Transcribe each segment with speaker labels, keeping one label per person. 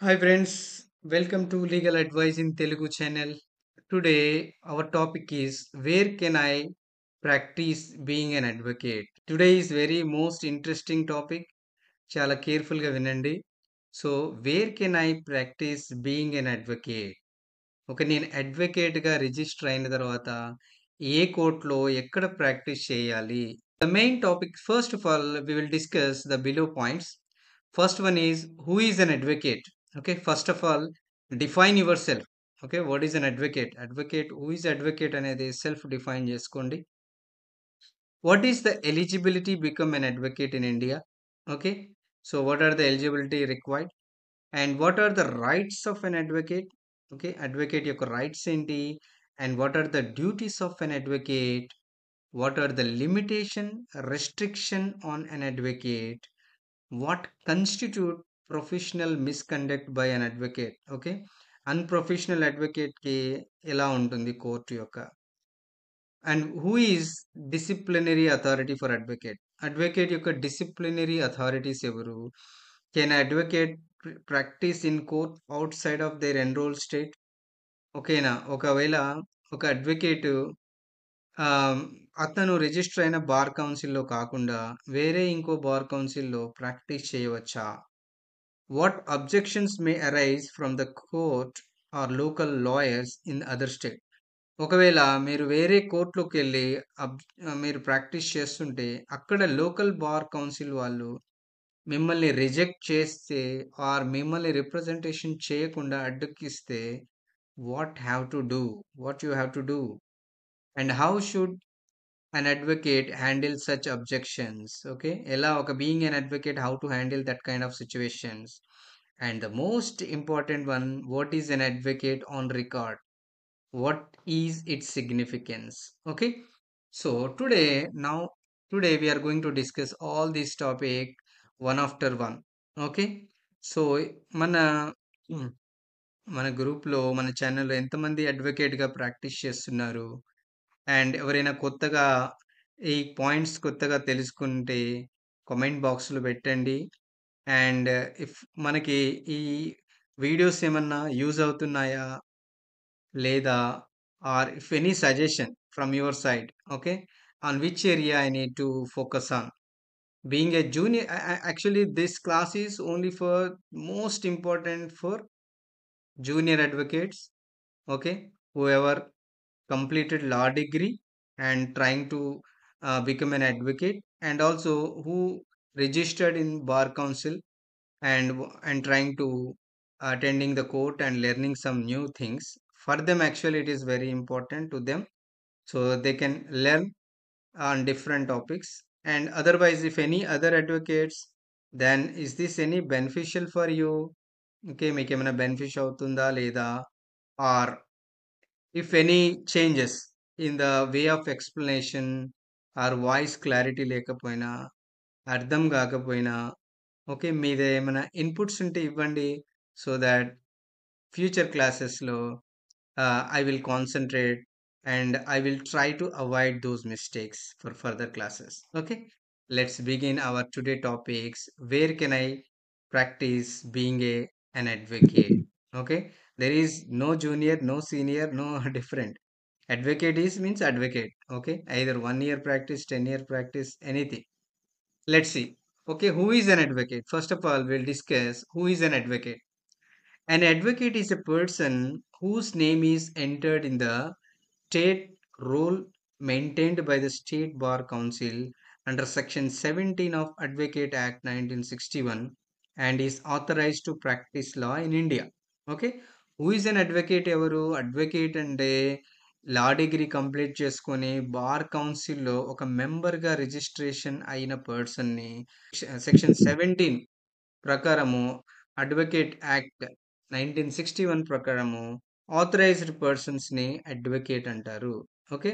Speaker 1: Hi friends, welcome to Legal Advice in Telugu channel. Today our topic is where can I practice being an advocate? Today is very most interesting topic. చాలా careful గా వినండి. So where can I practice being an advocate? నేను advocate గా register అయిన తర్వాత ఏ కోర్టులో ఎక్కడ practice చేయాలి? The main topic, first of all, we will discuss the below points. First one is who is an advocate? Okay, first of all, define yourself. Okay, what is an advocate? Advocate, who is advocate అనేది self define చేసుకోండి. What is the eligibility become an advocate in India? Okay, so what are the eligibility required? And what are the rights of an advocate? Okay, advocate యొక్క rights ఏంటి? And what are the duties of an advocate? What are the limitation, restriction on an advocate? What constitute professional misconduct by an advocate? Okay, unprofessional advocate కి ఎలా ఉంటుంది court యొక్క? And who is disciplinary authority for advocate? Advocate యొక్క disciplinary authorities ఎవరు? Can advocate practice in court outside of their enrolled state? ఓకేనా? ఒకవేళ ఒక advocate ఆహ్, అతను రిజిస్టర్ అయిన బార్ కౌన్సిల్‌లో కాకుండా వేరే ఇంకో బార్ కౌన్సిల్‌లో ప్రాక్టీస్ చేయవచ్చా? What objections may arise from the court or local lawyers in other state? ఒకవేళ మీరు వేరే కోర్ట్‌లోకెళ్ళి మీరు ప్రాక్టీస్ చేస్తుంటే అక్కడ లోకల్ బార్ కౌన్సిల్ వాళ్ళు మిమ్మల్ని రిజెక్ట్ చేస్తే ఆర్ మిమ్మల్ని రిప్రజెంటేషన్ చేయకుండా అడ్డగిస్తే what have to do? What you have to do? And how should an advocate handle such objections? Okay, ela oka being an advocate, how to handle that kind of situations? And the most important one, what is an advocate on record? What is its significance? Okay, so today we are going to discuss all this topic one after one. Okay, so mana mm, మన గ్రూప్లో మన ఛానల్లో ఎంతమంది అడ్వకేట్గా practice చేస్తున్నారు? And ఎవరైనా కొత్తగా ఈ points కొత్తగా తెలుసుకుంటే కామెంట్ బాక్స్లో పెట్టండి. అండ్ ఇఫ్ మనకి ఈ వీడియోస్ ఏమన్నా యూజ్ అవుతున్నాయా లేదా, or if any suggestion from your side, okay, on which area I need to focus on being a junior. Actually this class is only for most important for junior advocates, okay, whoever completed law degree and trying to become an advocate, and also who registered in bar council and trying to attending the court and learning some new things. For them, actually, it is very important to them, so they can learn on different topics. And otherwise, if any other advocates, then is this any beneficial for you? Okay, మీకేమైనా benefit అవుతుందా లేదా? Or if any changes in the way of explanation or voice clarity లేకపోయినా, అర్థం కాకపోయినా, okay, మీద ఏమైనా inputs ఉంటే ఇవ్వండి. సో దాట్ ఫ్యూచర్ క్లాసెస్లో I will concentrate and I will try to avoid those mistakes for further classes. Okay, let's begin our today topics. Where can I practice being an advocate? Okay, there is no junior, no senior, no different. Advocate is means advocate. Okay, either 1 year practice, 10 year practice, anything. Let's see. Okay, who is an advocate? First of all, we'll discuss who is an advocate. An advocate is a person whose name is entered in the state roll maintained by the State Bar Council under Section 17 of Advocate Act 1961 and is authorized to practice law in India. Okay, who is an advocate? ఎవరు advocate అంటే law degree complete చేసుకొని bar కౌన్సిల్లో ఒక మెంబర్గా registration అయిన పర్సన్ని section 17 ప్రకారము advocate act 1961 ప్రకారము ఆథరైజ్డ్ పర్సన్స్ ని అడ్వకేట్ అంటారు. ఓకే,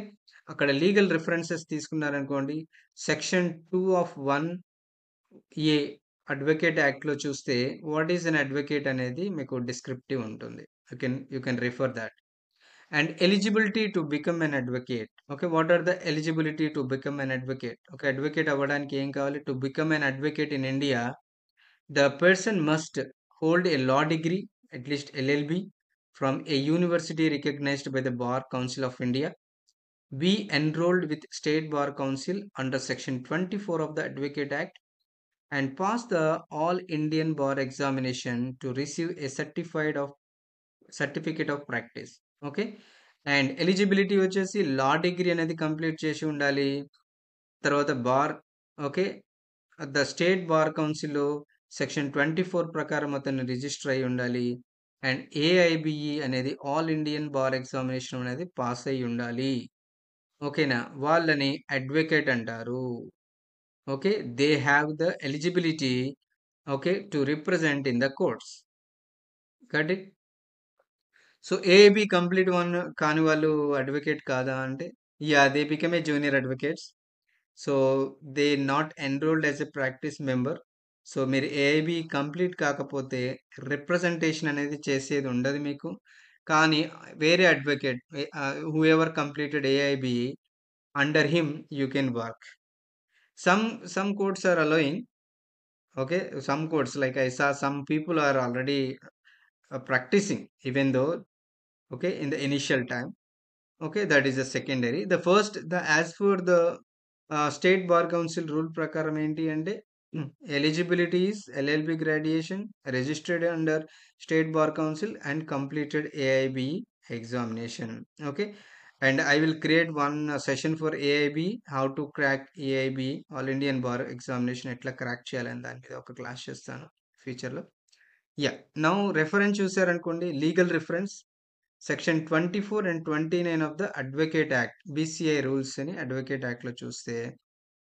Speaker 1: అక్కడ లీగల్ రిఫరెన్సెస్ తీసుకున్నారనుకోండి, section 2 of 1 A advocate act లో చూస్తే వాట్ ఈస్ అన్ అడ్వకేట్ అనేది మీకు డిస్క్రిప్టివ్ ఉంటుంది. You can refer that. And eligibility to become an advocate. Okay, what are the eligibility to become an advocate? ఒక advocate అవ్వడానికి ఏం కావాలి? To become an advocate in India, the person must hold a law degree, at least LLB, from a university recognized by the Bar Council of India, be enrolled with State Bar Council under Section 24 of the Advocate Act, and pass the All Indian Bar examination to receive a certificate of practice. Okay. And eligibility వచ్చేసి law degree అనేది complete చేసి ఉండాలి. తర్వాత bar, okay, the state bar council section 24 ప్రకారం అతను register అయి ఉండాలి. And AIBE అనేది ఆల్ ఇండియన్ బార్ ఎగ్జామినేషన్ అనేది పాస్ అయి ఉండాలి. ఓకేనా, వాళ్ళని అడ్వకేట్ అంటారు. Okay, they have the eligibility, okay, to represent in the courts. Got it. So AIB complete one కాని వాళ్ళు అడ్వకేట్ కాదా అంటే, yeah, they become a junior advocates. So they not enrolled as a practice member. So మీరు AIB complete కాకపోతే representation అనేది చేసేది ఉండదు మీకు. కానీ వేరే advocate, who ever completed AIB, under him you can work. Some courts are allowing, okay, some courts, like I saw some people are already practicing, even though, okay, in the initial time. Okay, that is a secondary. The first, the as for the state bar council rule prakaram enti ante, eligibility is LLB graduation, registered under state bar council, and completed AIB examination. Okay, and I will create one session for AIB, how to crack AIB, all Indian bar examination ఎట్లా crack చేయాలని దాని మీద ఒక class చేస్తాను ఫ్యూచర్లో. Yeah, now reference చూసారనుకోండి, legal reference section 24 and 29 of the advocate act, BCI rules అని advocate యాక్ట్లో చూస్తే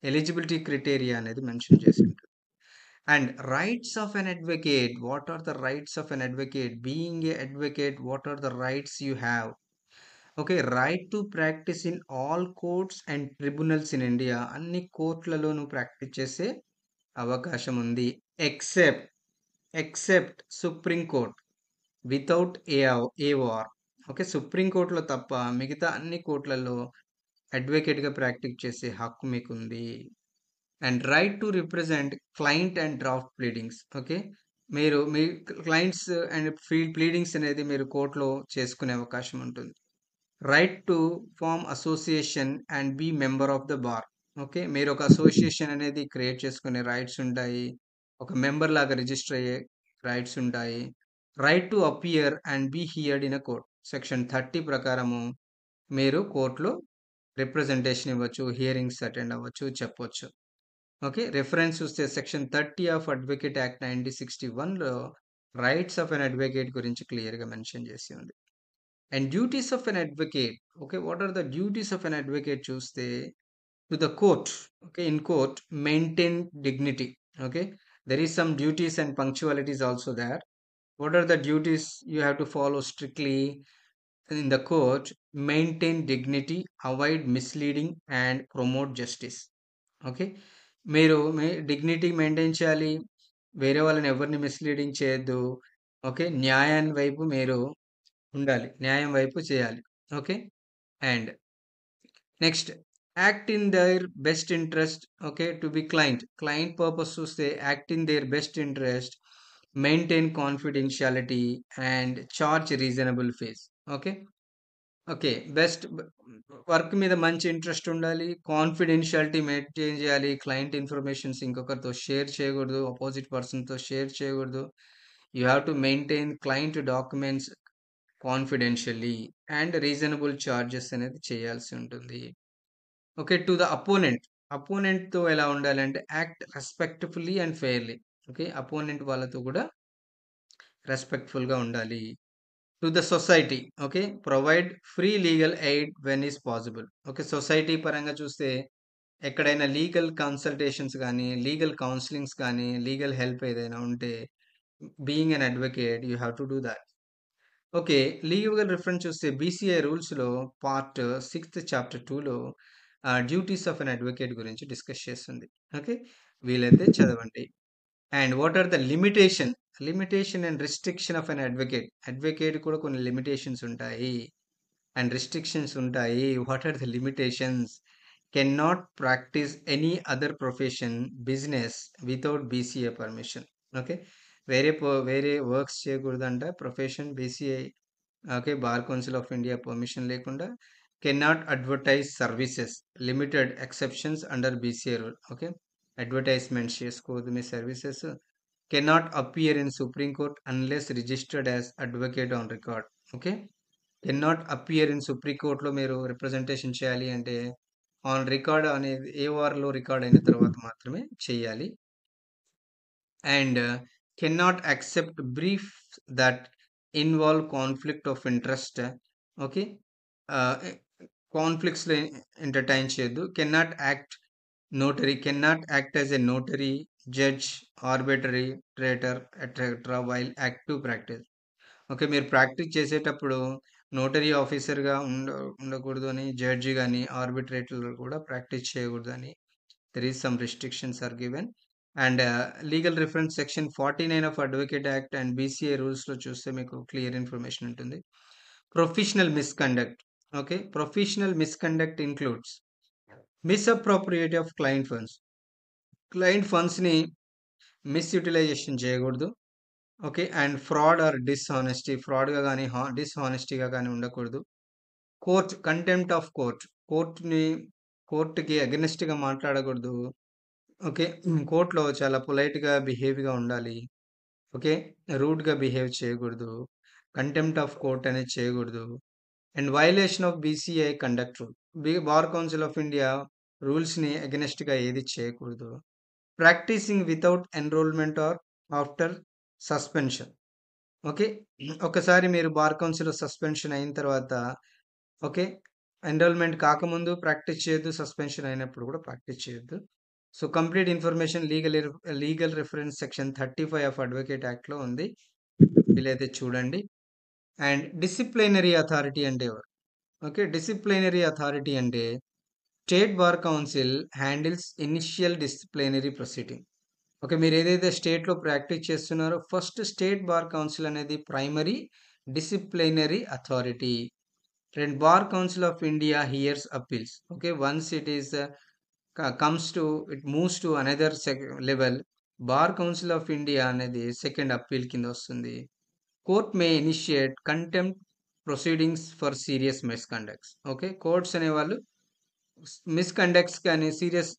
Speaker 1: ఎలిజిబిలిటీ క్రైటీరియా అనేది మెన్షన్ చేసి ఉంటుంది. And rights of an advocate, what are the rights of an advocate, being a advocate, what are the rights you have. Okay, right to practise in all courts and tribunals in India, అన్ని కోర్టులలోనూ practice చేసే అవకాశం ఉంది. Except supreme court without AOR. Okay, సుప్రీంకోర్టులో తప్ప మిగతా అన్ని కోర్టులలో అడ్వకేట్గా practice చేసే హక్కు మీకు ఉంది. And right to represent client and draft pleadings. Okay, మీరు మీ క్లయింట్స్ అండ్ ఫీల్డ్ ప్లీడింగ్స్ అనేది మీరు కోర్టులో చేసుకునే అవకాశం ఉంటుంది. Right to form association and be member of the bar. Okay, మీరు ఒక అసోసియేషన్ అనేది క్రియేట్ చేసుకునే రైట్స్ ఉంటాయి, ఒక మెంబర్ లాగా రిజిస్టర్ అయ్యే రైట్స్ ఉంటాయి. Right to appear and be heard in a court, section 30 ప్రకారము మీరు కోర్టులో రిప్రజెంటేషన్ ఇవ్వచ్చు, హియరింగ్స్ అటెండ్ అవ్వచ్చు, చెప్పొచ్చు. ఓకే, రెఫరెన్స్ చూస్తే సెక్షన్ 30 ఆఫ్ అడ్వకేట్ యాక్ట్ 1961లో రైట్స్ ఆఫ్ అన్ అడ్వకేట్ గురించి క్లియర్గా మెన్షన్ చేసి ఉంది. And duties of an advocate, okay, what are the duties of an advocate చూస్తే, to the court, okay, in court, maintain dignity. Okay, there is some duties and punctualities also there. What are the duties you have to follow strictly in the court? Maintain dignity, avoid misleading, and promote justice. Okay, మీరు మీ dignity maintain చేయాలి, వేరే వాళ్ళని ఎవరిని misleading చేయొద్దు. Okay, న్యాయం వైపు మీరు ఉండాలి, న్యాయం వైపు చేయాలి. Okay, and next, act in their best interest. Okay, to be client purpose చూస్తే act in their best interest, maintain confidentiality, and charge reasonable fees. Okay, okay, best work మీద మంచి ఇంట్రెస్ట్ ఉండాలి, కాన్ఫిడెన్షియాలిటీ మెయింటైన్ చేయాలి, client informations ఇంకొకరితో share చేయకూడదు, opposite పర్సన్తో share చేయకూడదు. You have to maintain client documents confidentially, and reasonable charges అనేది చేయాల్సి ఉంటుంది. ఓకే, టు ద అపోనెంట్తో ఎలా ఉండాలంటే, act respectfully and fairly. Okay, opponent వాళ్ళతో కూడా రెస్పెక్ట్ఫుల్గా ఉండాలి. To the society, okay, provide free legal aid when is possible. Okay, society పరంగా చూస్తే ఎక్కడైనా లీగల్ కన్సల్టేషన్స్ కానీ, లీగల్ కౌన్సిలింగ్స్ కానీ, లీగల్ హెల్ప్ ఏదైనా ఉంటే, being an advocate you have to do that. Okay, legal reference చూస్తే బీసీఐ రూల్స్లో part 6 chapter 2లో డ్యూటీస్ ఆఫ్ అన్ అడ్వకేట్ గురించి డిస్కస్ చేస్తుంది. ఓకే, వీలైతే చదవండి. And what are the limitation and restriction of an advocate కూడా కొన్ని లిమిటేషన్స్ ఉంటాయి అండ్ రిస్ట్రిక్షన్స్ ఉంటాయి. What are the limitations? Can not practise any other profession, business without BCA permission. Okay, వేరే వర్క్స్ చేయకూడదంట. Profession BCI okay. Bar council of India permission లేకుండా cannot advertise services. Limited exceptions under BCI rule. Okay. Advertisements చేసుకోవద్దు మీ services. Cannot appear in supreme court unless registered as advocate on record. Okay. Cannot appear in supreme కోర్ట్‌లో మీరు representation చేయాలి అంటే on record అనేది ఏఓఆర్‌లో record అయిన తర్వాత మాత్రమే చేయాలి. And cannot accept briefs that involve conflict of interest. Okay. కాన్ఫ్లిక్ట్స్‌లో ఎంటర్‌టైన్ చేయొద్దు. Cannot act as a notary, judge, arbitrator etcetera while active practice. Okay. మీరు ప్రాక్టీస్ చేసేటప్పుడు నోటరీ ఆఫీసర్‌గా ఉండకూడదు అని, జడ్జి గాని, ఆర్బిట్రేటర్‌లు కూడా ప్రాక్టీస్ చేయకూడదని there is some restrictions are given. And legal reference section 49 of Advocate Act and BCA rules లో చూస్తే మీకు క్లియర్ ఇన్ఫర్మేషన్ ఉంటుంది. Professional misconduct. Okay. Professional misconduct includes misappropriate of client funds. Client ఫండ్స్‌ని misutilisation చేయకూడదు. Okay. And fraud or dishonesty. ఫ్రాడ్‌గా గాని, డిస్‌హానెస్టీగా గాని ఉండకూడదు. Contempt of court. కోర్ట్‌ని కోర్ట్‌కి అగెయిన్స్ట్‌గా మాట్లాడకూడదు. ఓకే. కోర్ట్‌లో చాలా పొలైట్‌గా బిహేవ్‌గా ఉండాలి. ఓకే. రూడ్‌గా బిహేవ్ చేయకూడదు. కంటెంప్ట్ ఆఫ్ కోర్ట్ అనేది చేయకూడదు. And violation of BCI conduct rule. Bar council of India రూల్స్‌ని అగెయిన్స్ట్‌గా ఏది చేయకూడదు. Practising without enrolment are after suspension. Okay. ఒకసారి మీరు బార్ కౌన్సిల్‌లో సస్పెన్షన్ అయిన తర్వాత ఓకే. ఎన్రోల్‌మెంట్ కాకముందు ప్రాక్టీస్ చేయొద్దు. సస్పెన్షన్ అయినప్పుడు కూడా ప్రాక్టీస్ చేయొద్దు. So, complete information legal reference section 35 of advocate యాక్ట్‌లో ఉంది. వీలైతే చూడండి. అండ్ డిసిప్లినరీ అథారిటీ అంటే ఎవరు? ఓకే. డిసిప్లినరీ అథారిటీ అంటే state bar council handles initial disciplinary proceeding. Okay. మీరు ఏదైతే స్టేట్‌లో ప్రాక్టీస్ చేస్తున్నారో ఫస్ట్ స్టేట్ బార్ కౌన్సిల్ అనేది primary disciplinary authority. And bar council of India here's appeals. Okay. Once it is it moves to another level. Bar council of India అనేది second appeal కింద వస్తుంది. Court may initiate contempt proceedings for serious misconducts. Okay. Courts అనేవాళ్ళు misconducts కానీ serious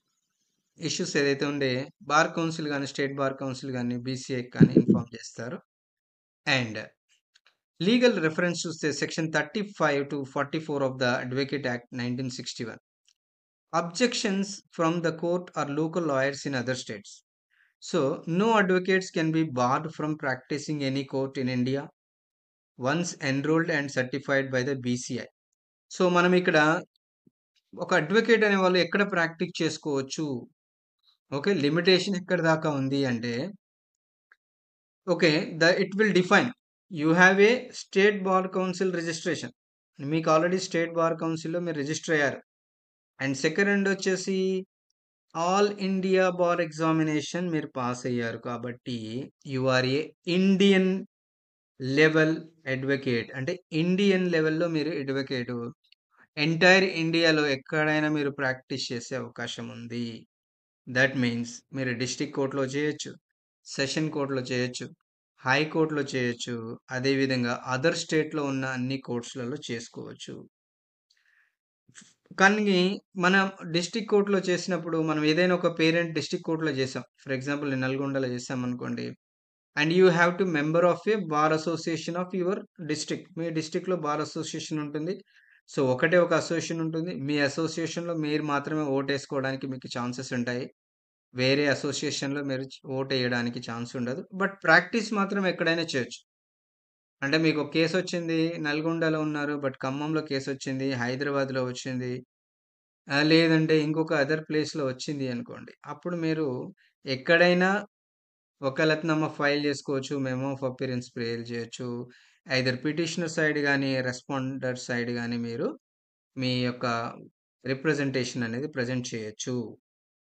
Speaker 1: issues ఏదైతే ఉండే bar council కానీ state bar council కానీ BCI కానీ ఇన్ఫార్మ్ చేస్తారు. అండ్ లీగల్ రెఫరెన్స్ చూస్తే section 35 to 44 of the advocate act 1961. Objections from the court or local lawyers in other states. So, no advocates can be barred from practicing any court in India once enrolled and certified by the BCI. So మనం ఇక్కడ ఒక advocate అనే వాళ్ళు ఎక్కడ practice చేసుకోవచ్చు? Okay. Limitation ఎక్కడి దాకా ఉంది అంటే okay. It will define. You have a state bar council registration. మీకు ఆల్రెడీ స్టేట్ బార్ కౌన్సిల్‌లో మీరు రిజిస్టర్ అయ్యారు. అండ్ సెకండ్ వచ్చేసి ఆల్ ఇండియా బార్ ఎగ్జామినేషన్ మీరు పాస్ అయ్యారు కాబట్టి you are a Indian level advocate. అంటే ఇండియన్ లెవెల్‌లో మీరు అడ్వకేట్. ఎంటైర్ ఇండియాలో ఎక్కడైనా మీరు ప్రాక్టీస్ చేసే అవకాశం ఉంది. దట్ మీన్స్ మీరు డిస్ట్రిక్ట్ కోర్ట్‌లో చేయొచ్చు, సెషన్ కోర్ట్‌లో చేయొచ్చు, హై కోర్ట్‌లో చేయొచ్చు. అదేవిధంగా అదర్ స్టేట్‌లో ఉన్న అన్ని కోర్ట్స్‌లలో చేసుకోవచ్చు. కానీ మనం డిస్ట్రిక్ట్ కోర్ట్‌లో చేసినప్పుడు మనం ఏదైనా ఒక పేరెంట్ డిస్ట్రిక్ట్ కోర్ట్‌లో చేసాం. ఫర్ ఎగ్జాంపుల్ నేను నల్గొండలో చేశామనుకోండి. And you have to member of a bar association of your district. మీ డిస్ట్రిక్ట్‌లో బార్ అసోసియేషన్ ఉంటుంది. సో, ఒకటే ఒక అసోసియేషన్ ఉంటుంది. మీ అసోసియేషన్‌లో మీరు మాత్రమే ఓటేసుకోవడానికి మీకు ఛాన్సెస్ ఉంటాయి. వేరే అసోసియేషన్‌లో మీరు ఓటేయడానికి ఛాన్స్ ఉండదు. బట్ ప్రాక్టీస్ మాత్రం ఎక్కడైనా చేయొచ్చు. అంటే మీకు ఒక కేసొచ్చింది. నల్గొండలో ఉన్నారు. బట్ ఖమ్మంలో కేసొచ్చింది. హైదరాబాద్‌లో వచ్చింది. లేదంటే ఇంకొక అదర్ ప్లేస్‌లో వచ్చింది అనుకోండి. అప్పుడు మీరు ఎక్కడైనా వకాలత్నామా ఫైల్ చేసుకోవచ్చు. మెమో ఆఫ్ అపియరెన్స్ ఫైల్ చేయొచ్చు. ఐదర్ పిటిషనర్ సైడ్ గాని, రెస్పాండెంట్ సైడ్ గాని మీరు మీ యొక్క రిప్రజెంటేషన్ అనేది ప్రెజెంట్ చేయొచ్చు.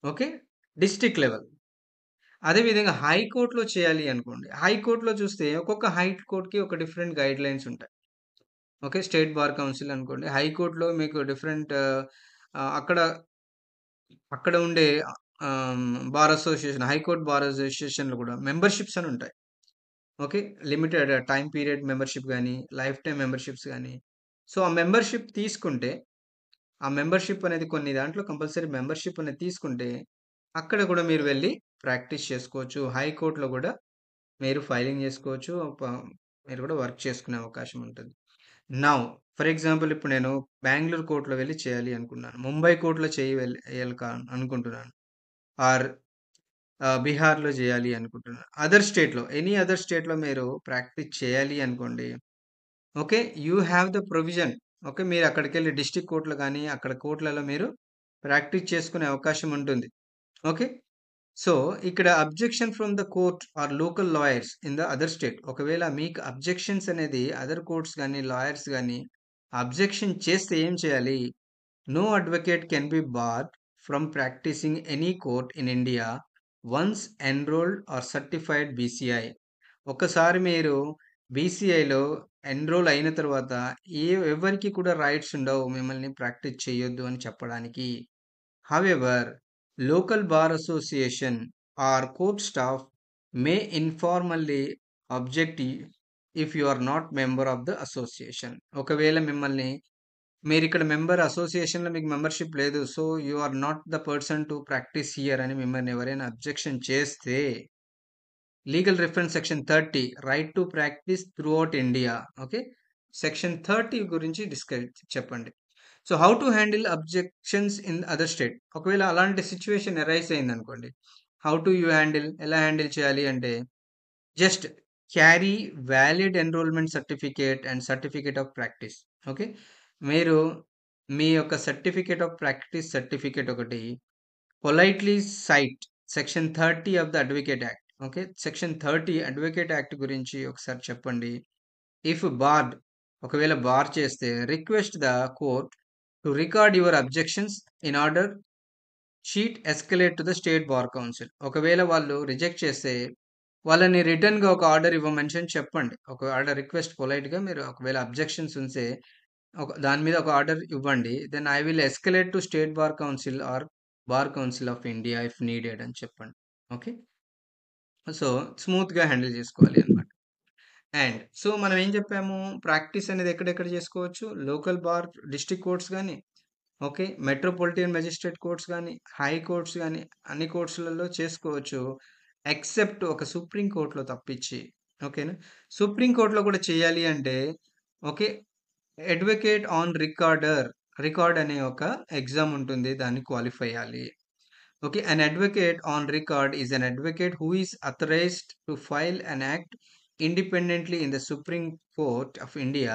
Speaker 1: ఓకే. District level. అదేవిధంగా హైకోర్ట్‌లో చేయాలి అనుకోండి. హైకోర్ట్‌లో చూస్తే ఒక్కొక్క హైకోర్ట్‌కి ఒక డిఫరెంట్ గైడ్‌లైన్స్ ఉంటాయి. ఓకే. స్టేట్ బార్ కౌన్సిల్ అనుకోండి. హైకోర్ట్‌లో మీకు డిఫరెంట్ అక్కడ అక్కడ ఉండే బార్ అసోసియేషన్, హైకోర్ట్ బార్ అసోసియేషన్‌లో కూడా మెంబర్‌షిప్స్ అని ఉంటాయి. Okay. Limited time period membership గాని, లైఫ్ టైమ్ మెంబర్‌షిప్స్ గాని. సో, ఆ మెంబర్‌షిప్ తీసుకుంటే, ఆ మెంబర్‌షిప్ అనేది కొన్ని దాంట్లో కంపల్సరీ మెంబర్‌షిప్ అనేది తీసుకుంటే, అక్కడ కూడా మీరు వెళ్లి ప్రాక్టీస్ చేసుకోవచ్చు. హైకోర్ట్‌లో కూడా మీరు ఫైలింగ్ చేసుకోవచ్చు. మీరు కూడా వర్క్ చేసుకునే అవకాశం ఉంటుంది. నౌ ఫర్ ఎగ్జాంపుల్ ఇప్పుడు నేను బెంగుళూరు కోర్ట్‌లో వెళ్లి చేయాలి అనుకున్నాను. ముంబై కోర్ట్‌లో ఎయాలి అనుకుంటున్నాను. ఆర్ బీహార్‌లో చేయాలి అనుకుంటున్నాను. అదర్ స్టేట్‌లో ఎనీ అదర్ స్టేట్‌లో మీరు ప్రాక్టీస్ చేయాలి అనుకోండి. Okay. You have the provision. Okay. మీరు అక్కడికెళ్ళి డిస్ట్రిక్ట్ కోర్ట్‌లో గాని, అక్కడ కోర్ట్‌లలో మీరు ప్రాక్టీస్ చేసుకునే అవకాశం ఉంటుంది. ఓకే. సో, ఇక్కడ objection from the court or local lawyers in the other state. ఒకవేళ మీకు అబ్జెక్షన్స్ అనేది అదర్ కోర్ట్స్ గాని, లాయర్స్ గాని అబ్జెక్షన్ చేస్తే ఏం చేయాలి? No advocate can be barred from practising any court in India once enrolled or certified BCI. ఒక్కసారి మీరు బీసీఐలో ఎన్రోల్ అయిన తర్వాత ఎవరికీ కూడా రైట్స్ ఉండవు మిమ్మల్ని ప్రాక్టీస్ చేయొద్దు అని చెప్పడానికి. However, local bar association or court staff may informally object if you are not member of the association. ఒకవేళ మిమ్మల్ని మీరిక్కడ మెంబర్ అసోసియేషన్‌లో మీకు మెంబర్‌షిప్ లేదు. So, you are not the person to practise here అని మిమ్మల్ని ఎవరైనా అబ్జెక్షన్ చేస్తే legal reference section 30 right to practise throughout India. Okay. Section 30 గురించి చెప్పండి. So, how to handle objections in other state. ఒకవేళ అలాంటి సిట్యుయేషన్ అరైజ్ అయిందనుకోండి. హౌ టు యూ హ్యాండిల్ ఎలా హ్యాండిల్ చేయాలి అంటే just carry valid enrolment certificate and certificate of practice. Okay. మీరు మీ యొక్క సర్టిఫికేట్ ఆఫ్ ప్రాక్టీస్ సర్టిఫికేట్ ఒకటి politely cite section 30 of the advocate act. Okay. Section 30 advocate act గురించి ఒకసారి చెప్పండి. ఇఫ్ బార్డ్ ఒకవేళ బార్ చేస్తే request the court to record your objections in order sheet escalate to the state bar council. ఒకవేళ వాళ్ళు reject చేస్తే వాళ్ళని రిటర్న్‌గా ఒక ఆర్డర్ ఇవ్వమనేసి అని చెప్పండి. ఒక ఆర్డర్ రిక్వెస్ట్ పొలైట్‌గా మీరు ఒకవేళ అబ్జెక్షన్స్ ఉంటే దాని మీద ఒక ఆర్డర్ ఇవ్వండి. Then I will escalate to state bar council or bar council of India if needed అని చెప్పండి. ఓకే. సో, స్మూత్‌గా హ్యాండిల్ చేసుకోవాలి అన్నమాట. అండ్ సో, మనం ఏం చెప్పాము? ప్రాక్టీస్ అనేది ఎక్కడెక్కడ చేసుకోవచ్చు? లోకల్ బార్ డిస్ట్రిక్ట్ కోర్ట్స్ గాని, ఓకే. మెట్రోపాలిటన్ మెజిస్ట్రేట్ కోర్ట్స్ గాని, హై కోర్ట్స్ గాని అన్ని కోర్ట్స్‌లలో చేసుకోవచ్చు. ఎక్సెప్ట్ ఒక సుప్రీం కోర్ట్‌లో తప్పించి. ఓకేనా? సుప్రీం కోర్ట్‌లో కూడా చేయాలి అంటే ఓకే. అడ్వకేట్ ఆన్ రికార్డ్ అనే ఒక ఎగ్జామ్ ఉంటుంది. దాన్ని qualify అయ్యాలి. Okay, an advocate on record is an advocate who is authorized to file an act independently in the Supreme Court of India.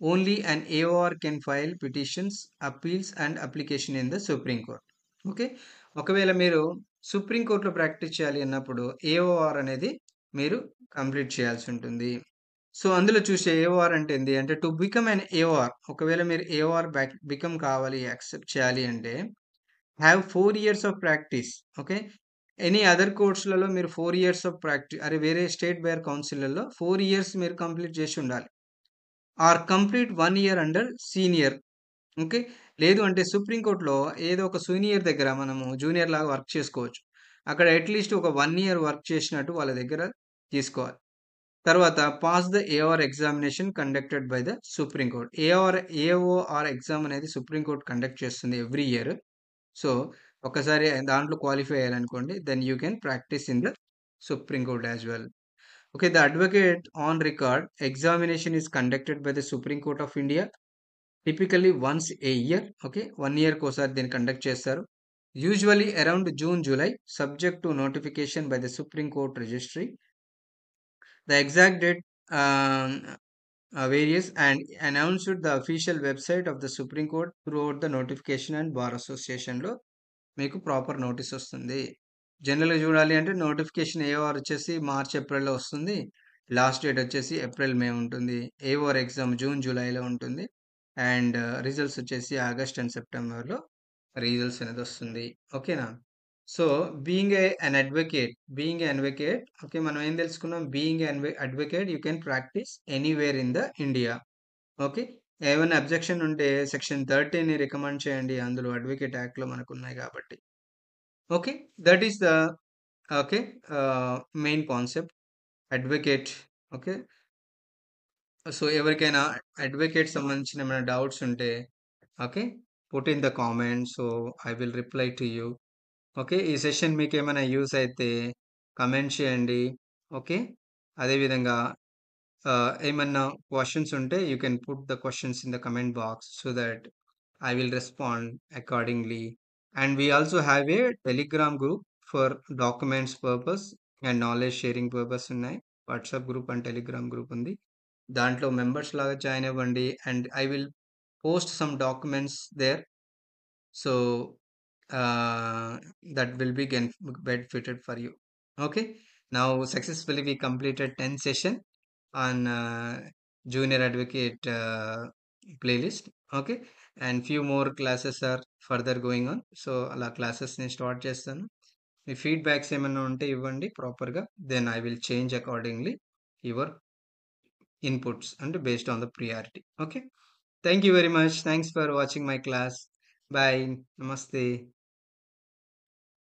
Speaker 1: Only an AOR can file petitions, appeals, and application in the Supreme Court. Okay. ఒకవేళ మీరు supreme కోర్ట్‌లో practice చేయాలి అన్నప్పుడు AOR అనేది మీరు complete చేయాల్సి ఉంటుంది. So, అందులో చూసే ఏఓఆర్ అంటే ఏంది? అంటే టు బికమ్ ఎన్ ఏఓఆర్ ఒకవేళ మీరు ఏఓఆర్ బికమ్ కావాలి, యాక్సెప్ట్ చేయాలి అంటే have 4 years of practice. Okay. Any other కోర్స్‌లలో మీరు 4 ఇయర్స్ ఆఫ్ వేరే స్టేట్ బార్ కౌన్సిల్‌లలో 4 ఇయర్స్ మీరు కంప్లీట్ చేసి ఉండాలి. Or complete 1 year under senior. Okay. లేదు అంటే సుప్రీం కోర్ట్‌లో ఏదో ఒక సీనియర్ దగ్గర మనము జూనియర్ లాగా వర్క్ చేసుకోవచ్చు. అక్కడ అట్‌లీస్ట్ ఒక 1 ఇయర్ వర్క్ చేసినట్టు వాళ్ళ దగ్గర తీసుకోవాలి. తర్వాత pass the AOR examination conducted by the supreme court. AOR exam అనేది సుప్రీం కోర్ట్ కండక్ట్ చేస్తుంది ఎవ్రీ ఇయర్. సో, ఒక్కసారి దాంట్లో క్వాలిఫై అయ్యారనుకోండి. Then you can practise in the supreme court as well. Okay. The advocate on record examination is conducted by the supreme court of India. Typically once a year. Okay. 1 ఇయర్‌కోసారి దీన్ని conduct చేస్తారు. Usually around June, July subject to notification by the supreme court registry. The exact date varies and announced the official website of the Supreme Court throughout the notification and Bar Associationలో మీకు proper notice వస్తుంది. జనరల్‌గా చూడాలి అంటే notification AOR వచ్చేసి March, ఏప్రిల్‌లో వస్తుంది. Last date వచ్చేసి April, మే ఉంటుంది. ఏఓఆర్ ఎగ్జామ్ జూన్, జూలైలో ఉంటుంది. అండ్ రిజల్ట్స్ వచ్చేసి ఆగస్ట్ అండ్ సెప్టెంబర్‌లో రిజల్ట్స్ అనేది వస్తుంది. ఓకేనా? So, being a advocate okay. మనం ఏం తెలుసుకున్నాం? Being a advocate you can practice anywhere in the India. Okay. ఏమైనా అబ్జెక్షన్ ఉంటే సెక్షన్ 30ని రికమెండ్ చేయండి. అందులో అడ్వకేట్ యాక్ట్‌లో మనకున్నాయి కాబట్టి. Okay. That is the okay. Main concept advocate okay. So, ఎవరికైనా అడ్వకేట్ సంబంధించిన ఏమైనా డౌట్స్ ఉంటే okay. Put in the comments. So, I will reply to you. Okay. ఈ సెషన్ మీకేమైనా యూజ్ అయితే కామెంట్ చేయండి. ఓకే. అదేవిధంగా ఏమన్నా క్వెషన్స్ ఉంటే you can put the questions in the comment box so that I will respond accordingly. And we also have a Telegram group for documents purpose and knowledge sharing purpose ఉన్నాయి. WhatsApp group and Telegram group ఉంది. దాంట్లో members లాగా join అవ్వండి and I will post some documents there. So that will be benefited for you. Okay. Now successfully we completed 10 session on junior advocate playlist. Okay. And few more classes are further going on. So అలా classes నేను start చేస్తాను. మీ feedbacks ఏమైనా ఉంటే ఇవ్వండి ప్రాపర్గా. Then I will change accordingly your inputs అంటే based on the priority. Okay. Thank you very much. Thanks for watching my class. Bye. నమస్తే.